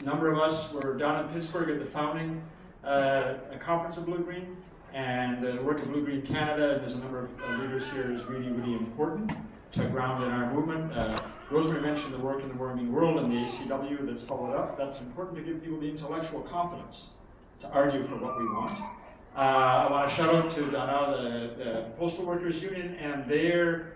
number of us were down in Pittsburgh at the founding conference of Blue Green, and the work of Blue Green Canada, and there's a number of leaders here, is really, really important to ground in our movement. Rosemary mentioned the work in the Warming World and the ACW that's followed up. That's important to give people the intellectual confidence to argue for what we want. I want to shout out to the Postal Workers Union, and their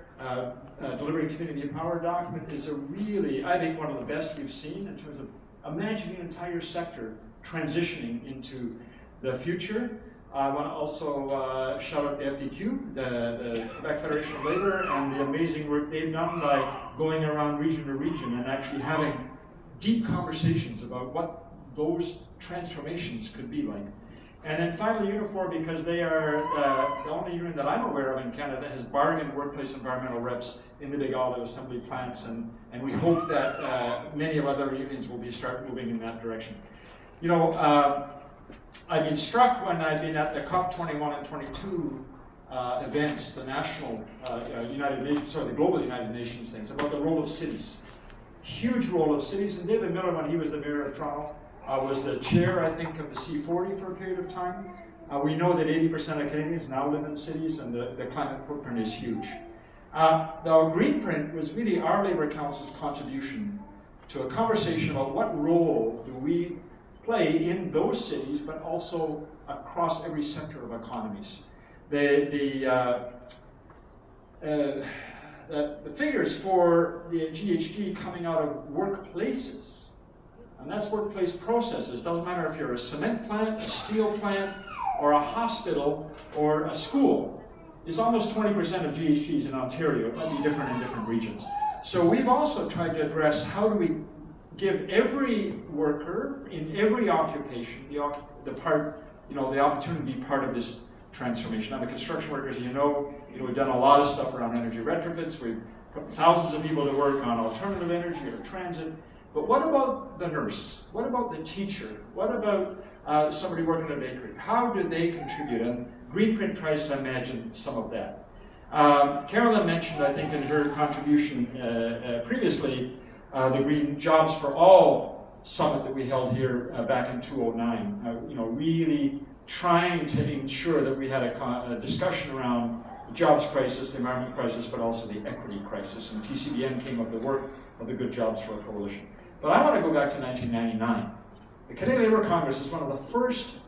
Delivering Community Power document is a really, I think, one of the best we've seen in terms of imagining the entire sector transitioning into the future. I want to also shout out the FDQ, the Quebec Federation of Labour, and the amazing work they've done by going around region to region and actually having deep conversations about what those transformations could be like. And then finally, Unifor, because they are the only union that I'm aware of in Canada that has bargained workplace environmental reps in the big auto assembly plants, and we hope that many of other unions will start moving in that direction. You know, I've been struck when I've been at the COP21 and 22 events, the national United Nations, sorry, the global United Nations things, about the role of cities. Huge role of cities, and David Miller, when he was the mayor of Toronto, was the chair, I think, of the C40 for a period of time. We know that 80% of Canadians now live in cities, and the climate footprint is huge. The Green Print was really our Labour Council's contribution to a conversation about what role do we play in those cities, but also across every sector of economies. The figures for the GHG coming out of workplaces, and that's workplace processes. Doesn't matter if you're a cement plant, a steel plant, or a hospital, or a school. It's almost 20% of GHGs in Ontario. It might be different in different regions. So we've also tried to address how do we give every worker in every occupation the opportunity to be part of this transformation. I'm a construction worker, as you know, we've done a lot of stuff around energy retrofits. We've put thousands of people to work on alternative energy or transit. But what about the nurse? What about the teacher? What about somebody working in a bakery? How do they contribute? And Greenprint tries to imagine some of that. Carolyn mentioned, I think, in her contribution previously, the Green Jobs for All summit that we held here back in 2009. Really trying to ensure that we had a discussion around the jobs crisis, the environment crisis, but also the equity crisis. And TCBN came up with the work of the Good Jobs for a Coalition. But I want to go back to 1999. The Canadian Labour Congress is one of the first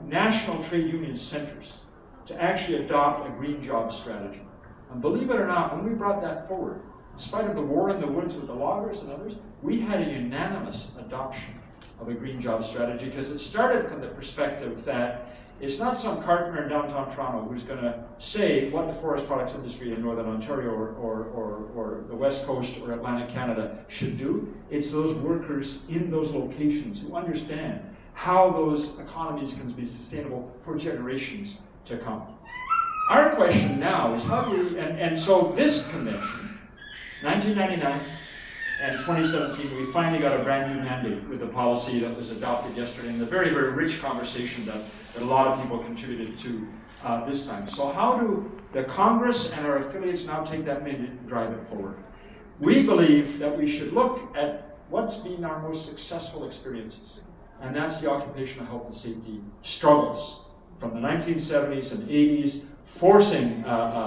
national trade union centers to actually adopt a green job strategy. And believe it or not, when we brought that forward, in spite of the war in the woods with the loggers and others, we had a unanimous adoption of a green job strategy, because it started from the perspective that it's not some carpenter in downtown Toronto who's going to say what the forest products industry in Northern Ontario or the West Coast or Atlantic Canada should do. It's those workers in those locations who understand how those economies can be sustainable for generations to come. Our question now is how do we, and so this convention, 1999 and 2017, we finally got a brand new mandate with a policy that was adopted yesterday, and a very, very rich conversation that a lot of people contributed to this time. So how do the Congress and our affiliates now take that mandate and drive it forward? We believe that we should look at what's been our most successful experiences, and that's the occupational health and safety struggles from the 1970s and 80s, forcing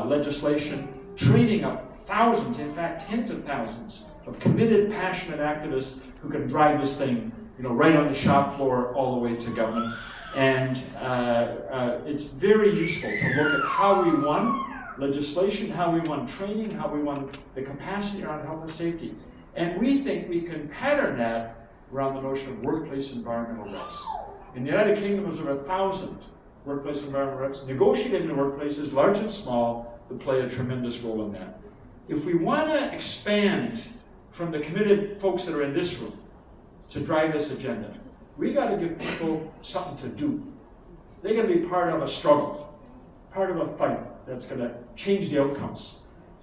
legislation, training up thousands, in fact tens of thousands, of committed, passionate activists who can drive this thing, right on the shop floor all the way to government. And it's very useful to look at how we won legislation, how we won training, how we won the capacity around health and safety. And we think we can pattern that around the notion of workplace environmental reps. In the United Kingdom, there's over 1,000 workplace environmental reps negotiated in workplaces, large and small, that play a tremendous role in that. If we want to expand from the committed folks that are in this room to drive this agenda, we got to give people something to do. They got to be part of a struggle, part of a fight that's going to change the outcomes.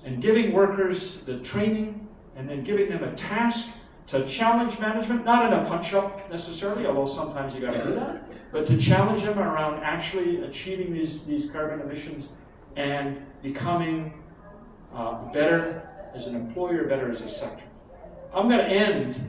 And giving workers the training and then giving them a task to challenge management, not in a punch-up necessarily, although sometimes you got to do that, but to challenge them around actually achieving these carbon emissions and becoming better as an employer, better as a sector. I'm going to end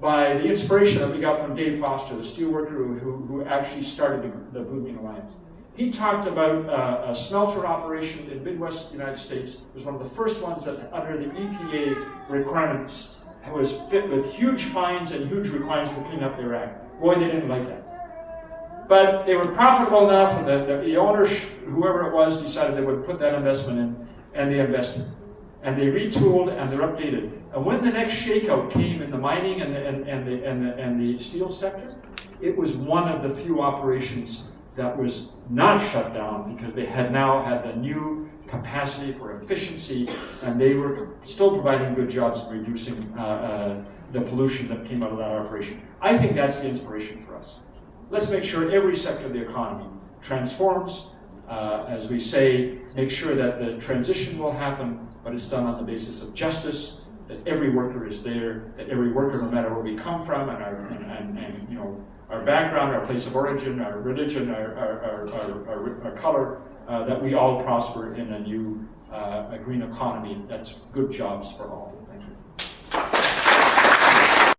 by the inspiration that we got from Dave Foster, the steelworker who actually started the Booming Alliance. He talked about a smelter operation in Midwest United States. It was one of the first ones that, under the EPA requirements, was fit with huge fines and huge requirements to clean up their act. Boy, they didn't like that. But they were profitable enough, and the owners, whoever it was, decided they would put that investment in, and they invested. And they retooled and they're updated. And when the next shakeout came in the mining and the steel sector, it was one of the few operations that was not shut down because they had now had the new capacity for efficiency, and they were still providing good jobs and reducing the pollution that came out of that operation. I think that's the inspiration for us. Let's make sure every sector of the economy transforms. As we say, make sure that the transition will happen, but it's done on the basis of justice, that every worker is there, that every worker, no matter where we come from, and you know, our background, our place of origin, our religion, our color, that we all prosper in a new a green economy that's good jobs for all. Thank you.